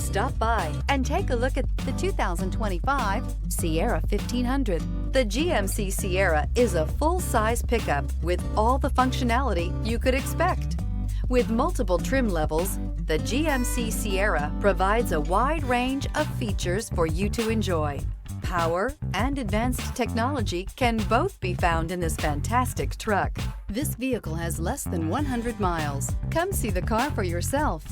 Stop by and take a look at the 2025 Sierra 1500. The GMC Sierra is a full-size pickup with all the functionality you could expect. With multiple trim levels, the GMC Sierra provides a wide range of features for you to enjoy. Power and advanced technology can both be found in this fantastic truck. This vehicle has less than 100 miles. Come see the car for yourself.